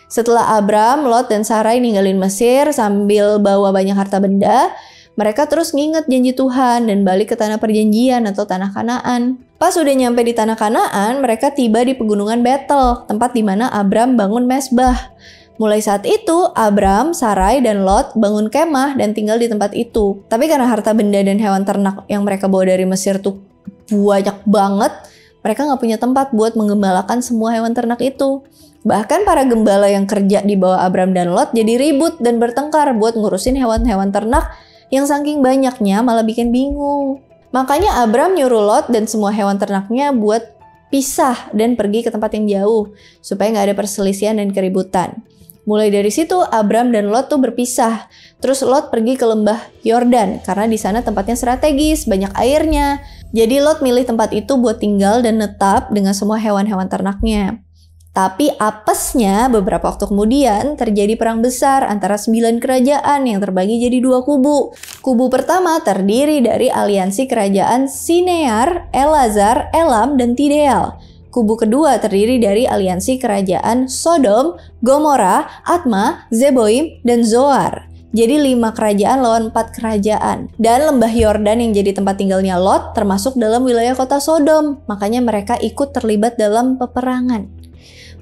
Setelah Abram, Lot, dan Sarai ninggalin Mesir sambil bawa banyak harta benda, mereka terus nginget janji Tuhan dan balik ke tanah perjanjian atau tanah Kanaan. Pas udah nyampe di tanah Kanaan, mereka tiba di pegunungan Betel, tempat di mana Abram bangun mezbah. Mulai saat itu, Abram, Sarai, dan Lot bangun kemah dan tinggal di tempat itu. Tapi karena harta benda dan hewan ternak yang mereka bawa dari Mesir tuh banyak banget, mereka nggak punya tempat buat menggembalakan semua hewan ternak itu. Bahkan para gembala yang kerja di bawah Abram dan Lot jadi ribut dan bertengkar buat ngurusin hewan-hewan ternak yang saking banyaknya malah bikin bingung. Makanya Abram nyuruh Lot dan semua hewan ternaknya buat pisah dan pergi ke tempat yang jauh supaya nggak ada perselisihan dan keributan. Mulai dari situ Abram dan Lot tuh berpisah. Terus Lot pergi ke lembah Yordan karena di sana tempatnya strategis, banyak airnya. Jadi Lot milih tempat itu buat tinggal dan netap dengan semua hewan-hewan ternaknya. Tapi apesnya beberapa waktu kemudian terjadi perang besar antara 9 kerajaan yang terbagi jadi 2 kubu. Kubu pertama terdiri dari aliansi kerajaan Sinear, Elazar, Elam, dan Tidal. Kubu kedua terdiri dari aliansi kerajaan Sodom, Gomora, Atma, Zeboim, dan Zoar. Jadi 5 kerajaan lawan 4 kerajaan. Dan lembah Yordan yang jadi tempat tinggalnya Lot termasuk dalam wilayah kota Sodom. Makanya mereka ikut terlibat dalam peperangan.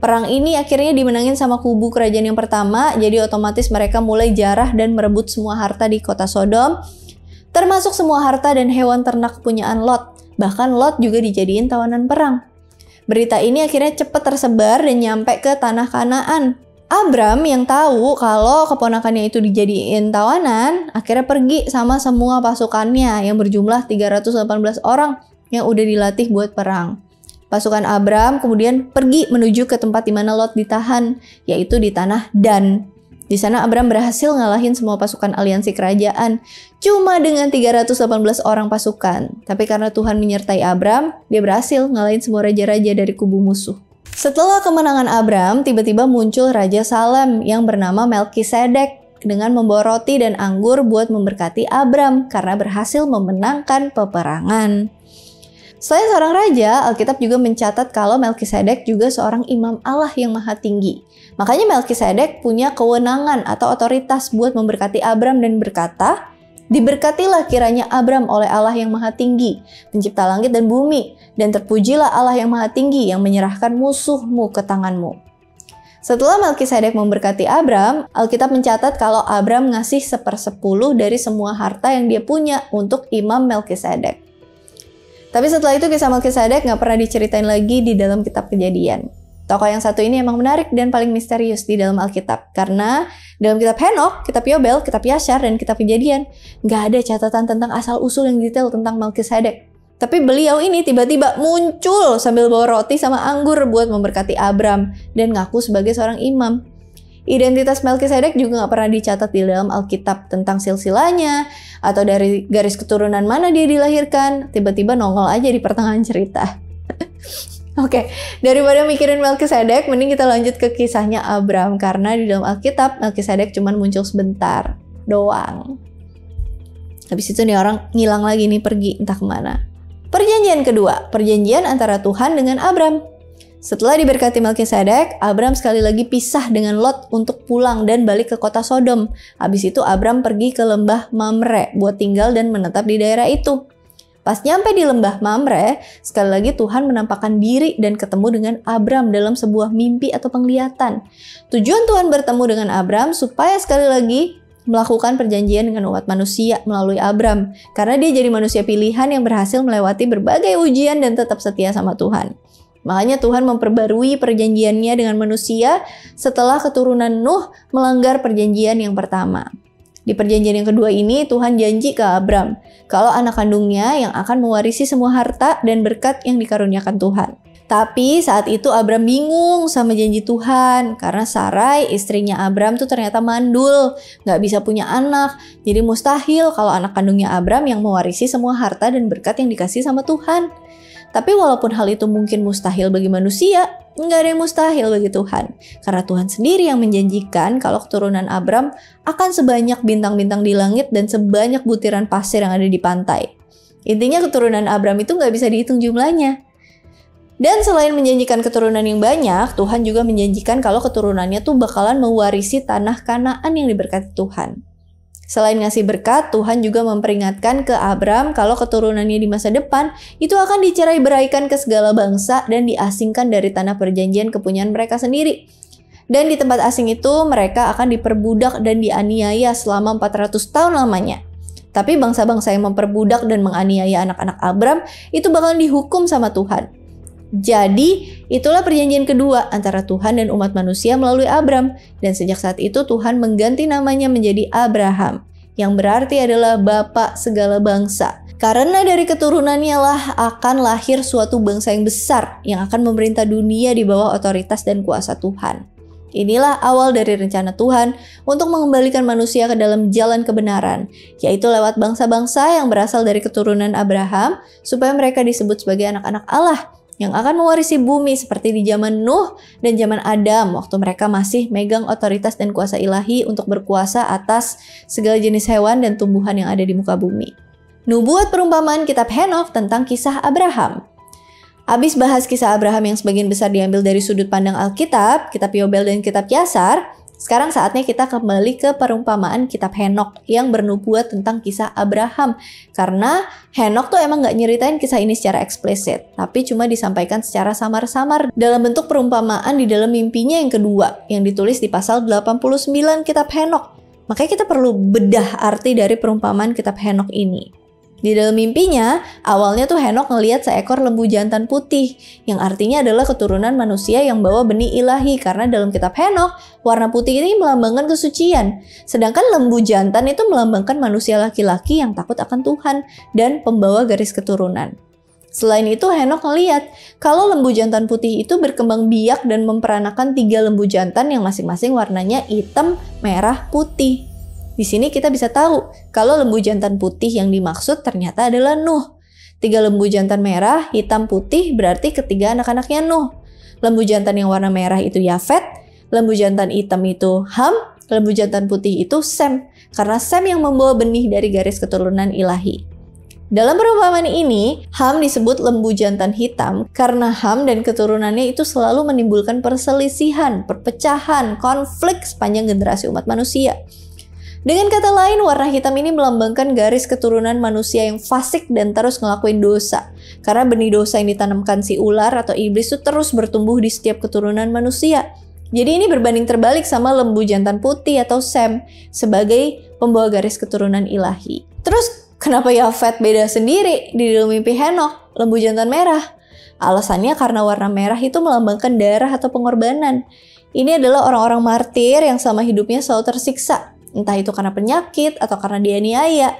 Perang ini akhirnya dimenangin sama kubu kerajaan yang pertama. Jadi otomatis mereka mulai jarah dan merebut semua harta di kota Sodom. Termasuk semua harta dan hewan ternak kepunyaan Lot. Bahkan Lot juga dijadiin tawanan perang. Berita ini akhirnya cepat tersebar dan nyampe ke tanah Kanaan. Abram yang tahu kalau keponakannya itu dijadiin tawanan, akhirnya pergi sama semua pasukannya yang berjumlah 318 orang yang udah dilatih buat perang. Pasukan Abram kemudian pergi menuju ke tempat di mana Lot ditahan, yaitu di tanah Dan. Di sana Abram berhasil ngalahin semua pasukan aliansi kerajaan cuma dengan 318 orang pasukan. Tapi karena Tuhan menyertai Abram, dia berhasil ngalahin semua raja-raja dari kubu musuh. Setelah kemenangan Abram, tiba-tiba muncul Raja Salem yang bernama Melkisedek dengan membawa roti dan anggur buat memberkati Abram karena berhasil memenangkan peperangan. Selain seorang raja, Alkitab juga mencatat kalau Melkisedek juga seorang imam Allah yang maha tinggi. Makanya Melkisedek punya kewenangan atau otoritas buat memberkati Abram dan berkata, "Diberkatilah kiranya Abram oleh Allah yang maha tinggi, pencipta langit dan bumi, dan terpujilah Allah yang maha tinggi yang menyerahkan musuhmu ke tanganmu." Setelah Melkisedek memberkati Abram, Alkitab mencatat kalau Abram ngasih 1/10 dari semua harta yang dia punya untuk imam Melkisedek. Tapi setelah itu kisah Melkisedek nggak pernah diceritain lagi di dalam kitab Kejadian. Tokoh yang satu ini emang menarik dan paling misterius di dalam Alkitab. Karena dalam kitab Henokh, kitab Yobel, kitab Yasyar, dan kitab Kejadian nggak ada catatan tentang asal-usul yang detail tentang Melkisedek. Tapi beliau ini tiba-tiba muncul sambil bawa roti sama anggur buat memberkati Abram dan ngaku sebagai seorang imam. Identitas Melkisedek juga nggak pernah dicatat di dalam Alkitab tentang silsilahnya atau dari garis keturunan mana dia dilahirkan. Tiba-tiba nongol aja di pertengahan cerita. Oke, daripada mikirin Melkisedek, mending kita lanjut ke kisahnya Abram karena di dalam Alkitab Melkisedek cuma muncul sebentar doang. Habis itu nih orang ngilang lagi nih, pergi entah kemana. Perjanjian kedua, perjanjian antara Tuhan dengan Abram. Setelah diberkati Melkisedek, Abram sekali lagi pisah dengan Lot untuk pulang dan balik ke kota Sodom. Habis itu Abram pergi ke lembah Mamre buat tinggal dan menetap di daerah itu. Pas nyampe di lembah Mamre, sekali lagi Tuhan menampakkan diri dan ketemu dengan Abram dalam sebuah mimpi atau penglihatan. Tujuan Tuhan bertemu dengan Abram supaya sekali lagi melakukan perjanjian dengan umat manusia melalui Abram. Karena dia jadi manusia pilihan yang berhasil melewati berbagai ujian dan tetap setia sama Tuhan. Makanya Tuhan memperbarui perjanjiannya dengan manusia setelah keturunan Nuh melanggar perjanjian yang pertama. Di perjanjian yang kedua ini Tuhan janji ke Abram kalau anak kandungnya yang akan mewarisi semua harta dan berkat yang dikaruniakan Tuhan. Tapi saat itu Abram bingung sama janji Tuhan karena Sarai istrinya Abram tuh ternyata mandul, gak bisa punya anak. Jadi mustahil kalau anak kandungnya Abram yang mewarisi semua harta dan berkat yang dikasih sama Tuhan. Tapi walaupun hal itu mungkin mustahil bagi manusia, nggak ada yang mustahil bagi Tuhan. Karena Tuhan sendiri yang menjanjikan kalau keturunan Abram akan sebanyak bintang-bintang di langit dan sebanyak butiran pasir yang ada di pantai. Intinya keturunan Abram itu nggak bisa dihitung jumlahnya. Dan selain menjanjikan keturunan yang banyak, Tuhan juga menjanjikan kalau keturunannya tuh bakalan mewarisi tanah Kanaan yang diberkati Tuhan. Selain ngasih berkat, Tuhan juga memperingatkan ke Abram kalau keturunannya di masa depan itu akan dicerai-beraikan ke segala bangsa dan diasingkan dari tanah perjanjian kepunyaan mereka sendiri. Dan di tempat asing itu mereka akan diperbudak dan dianiaya selama 400 tahun lamanya. Tapi bangsa-bangsa yang memperbudak dan menganiaya anak-anak Abram itu bakalan dihukum sama Tuhan. Jadi, itulah perjanjian kedua antara Tuhan dan umat manusia melalui Abram. Dan sejak saat itu Tuhan mengganti namanya menjadi Abraham, yang berarti adalah Bapa segala bangsa. Karena dari keturunannya lah akan lahir suatu bangsa yang besar yang akan memerintah dunia di bawah otoritas dan kuasa Tuhan. Inilah awal dari rencana Tuhan untuk mengembalikan manusia ke dalam jalan kebenaran, yaitu lewat bangsa-bangsa yang berasal dari keturunan Abraham, supaya mereka disebut sebagai anak-anak Allah yang akan mewarisi bumi seperti di zaman Nuh dan zaman Adam, waktu mereka masih megang otoritas dan kuasa ilahi untuk berkuasa atas segala jenis hewan dan tumbuhan yang ada di muka bumi. Nubuat perumpamaan kitab Henokh tentang kisah Abraham. Abis bahas kisah Abraham yang sebagian besar diambil dari sudut pandang Alkitab, kitab Yobel dan kitab Yasar, sekarang saatnya kita kembali ke perumpamaan kitab Henokh yang bernubuat tentang kisah Abraham. Karena Henokh tuh emang gak nyeritain kisah ini secara eksplisit, tapi cuma disampaikan secara samar-samar dalam bentuk perumpamaan di dalam mimpinya yang kedua, yang ditulis di pasal 89 kitab Henokh. Makanya kita perlu bedah arti dari perumpamaan kitab Henokh ini. Di dalam mimpinya, awalnya tuh Henokh ngelihat seekor lembu jantan putih, yang artinya adalah keturunan manusia yang bawa benih ilahi, karena dalam kitab Henokh, warna putih ini melambangkan kesucian. Sedangkan lembu jantan itu melambangkan manusia laki-laki yang takut akan Tuhan dan pembawa garis keturunan. Selain itu, Henokh ngelihat kalau lembu jantan putih itu berkembang biak dan memperanakan 3 lembu jantan yang masing-masing warnanya hitam, merah, putih. Di sini kita bisa tahu kalau lembu jantan putih yang dimaksud ternyata adalah Nuh. 3 lembu jantan merah, hitam, putih berarti ketiga anak-anaknya Nuh. Lembu jantan yang warna merah itu Yafet, lembu jantan hitam itu Ham, lembu jantan putih itu Sem. Karena Sem yang membawa benih dari garis keturunan ilahi. Dalam perumpamaan ini, Ham disebut lembu jantan hitam karena Ham dan keturunannya itu selalu menimbulkan perselisihan, perpecahan, konflik sepanjang generasi umat manusia. Dengan kata lain, warna hitam ini melambangkan garis keturunan manusia yang fasik dan terus ngelakuin dosa. Karena benih dosa yang ditanamkan si ular atau iblis itu terus bertumbuh di setiap keturunan manusia. Jadi ini berbanding terbalik sama lembu jantan putih atau Sem sebagai pembawa garis keturunan ilahi. Terus kenapa Yafet beda sendiri di dalam mimpi Henokh, lembu jantan merah? Alasannya karena warna merah itu melambangkan darah atau pengorbanan. Ini adalah orang-orang martir yang selama hidupnya selalu tersiksa. Entah itu karena penyakit atau karena dianiaya.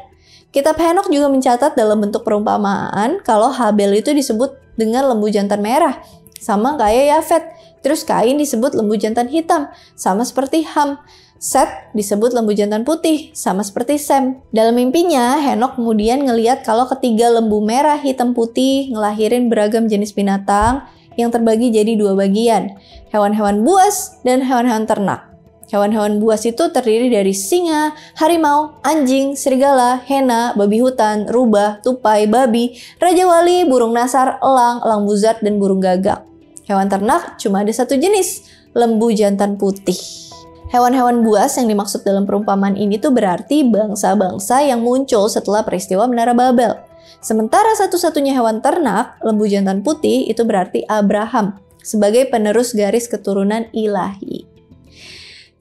Kitab Henokh juga mencatat dalam bentuk perumpamaan kalau Habel itu disebut dengan lembu jantan merah, sama kayak Yafet. Terus Kain disebut lembu jantan hitam, sama seperti Ham. Set disebut lembu jantan putih, sama seperti Sem. Dalam mimpinya, Henokh kemudian ngelihat kalau ketiga lembu merah, hitam, putih ngelahirin beragam jenis binatang yang terbagi jadi 2 bagian, hewan-hewan buas dan hewan-hewan ternak. Hewan-hewan buas itu terdiri dari singa, harimau, anjing, serigala, hena, babi hutan, rubah, tupai, babi, raja wali, burung nasar, elang, elang buzat, dan burung gagak. Hewan ternak cuma ada 1 jenis, lembu jantan putih. Hewan-hewan buas yang dimaksud dalam perumpamaan ini tuh berarti bangsa-bangsa yang muncul setelah peristiwa Menara Babel. Sementara satu-satunya hewan ternak, lembu jantan putih, itu berarti Abraham sebagai penerus garis keturunan ilahi.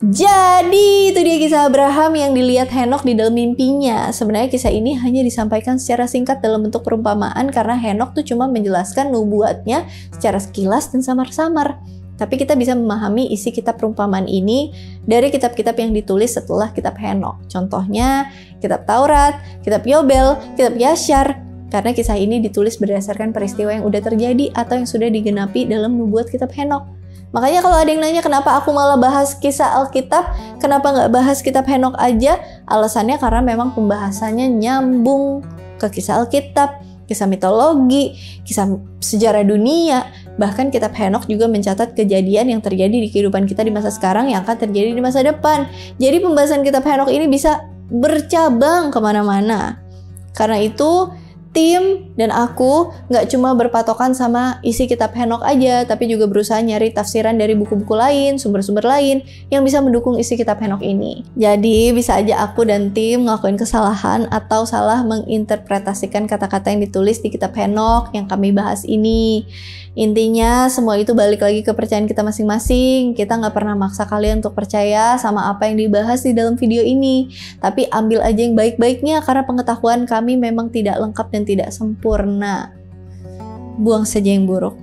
Jadi itu dia kisah Abraham yang dilihat Henokh di dalam mimpinya. Sebenarnya kisah ini hanya disampaikan secara singkat dalam bentuk perumpamaan karena Henokh tuh cuma menjelaskan nubuatnya secara sekilas dan samar-samar. Tapi kita bisa memahami isi kitab perumpamaan ini dari kitab-kitab yang ditulis setelah kitab Henokh. Contohnya kitab Taurat, kitab Yobel, kitab Yasar. Karena kisah ini ditulis berdasarkan peristiwa yang udah terjadi atau yang sudah digenapi dalam nubuat kitab Henokh. Makanya kalau ada yang nanya kenapa aku malah bahas kisah Alkitab, kenapa nggak bahas kitab Henokh aja? Alasannya karena memang pembahasannya nyambung ke kisah Alkitab, kisah mitologi, kisah sejarah dunia. Bahkan kitab Henokh juga mencatat kejadian yang terjadi di kehidupan kita di masa sekarang yang akan terjadi di masa depan. Jadi pembahasan kitab Henokh ini bisa bercabang kemana-mana. Karena itu tim dan aku nggak cuma berpatokan sama isi kitab Henokh aja, tapi juga berusaha nyari tafsiran dari buku-buku lain, sumber-sumber lain yang bisa mendukung isi kitab Henokh ini. Jadi bisa aja aku dan tim ngelakuin kesalahan atau salah menginterpretasikan kata-kata yang ditulis di kitab Henokh yang kami bahas ini. Intinya semua itu balik lagi ke kepercayaan kita masing-masing. Kita nggak pernah maksa kalian untuk percaya sama apa yang dibahas di dalam video ini. Tapi ambil aja yang baik-baiknya karena pengetahuan kami memang tidak lengkap dan tidak sempurna. Buang saja yang buruk.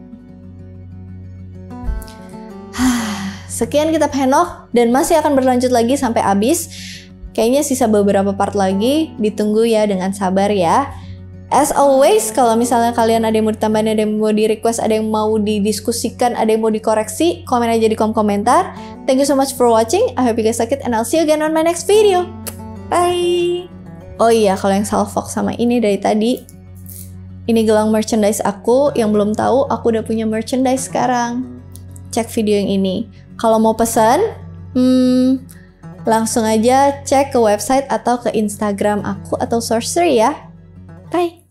Sekian kitab Henokh dan masih akan berlanjut lagi sampai habis. Kayaknya sisa beberapa part lagi, ditunggu ya dengan sabar ya. As always, kalau misalnya kalian ada yang mau ditambahin, ada yang mau di request, ada yang mau didiskusikan, ada yang mau dikoreksi, komen aja di kolom komentar. Thank you so much for watching. I hope you guys like it and I'll see you again on my next video. Bye. Oh iya, kalau yang salfok sama ini dari tadi, ini gelang merchandise aku. Yang belum tahu, aku udah punya merchandise sekarang. Cek video yang ini. Kalau mau pesan, langsung aja cek ke website atau ke Instagram aku atau Sorcery ya. Bye.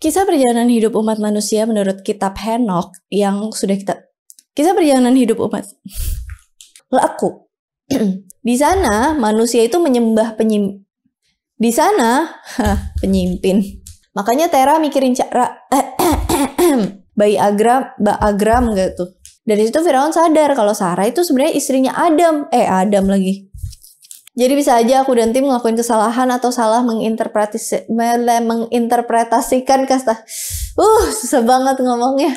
Kisah perjalanan hidup umat manusia menurut kitab Henokh yang sudah kita... Kisah perjalanan hidup umat... Laku. Di sana manusia itu menyembah Di sana penyimpin. Makanya Tera mikirin cara Agram gitu. Dari situ Firaun sadar kalau Sarah itu sebenarnya istrinya Adam. Adam lagi. Jadi bisa aja aku dan tim ngelakuin kesalahan atau salah menginterpretasikan kasta. Susah banget ngomongnya.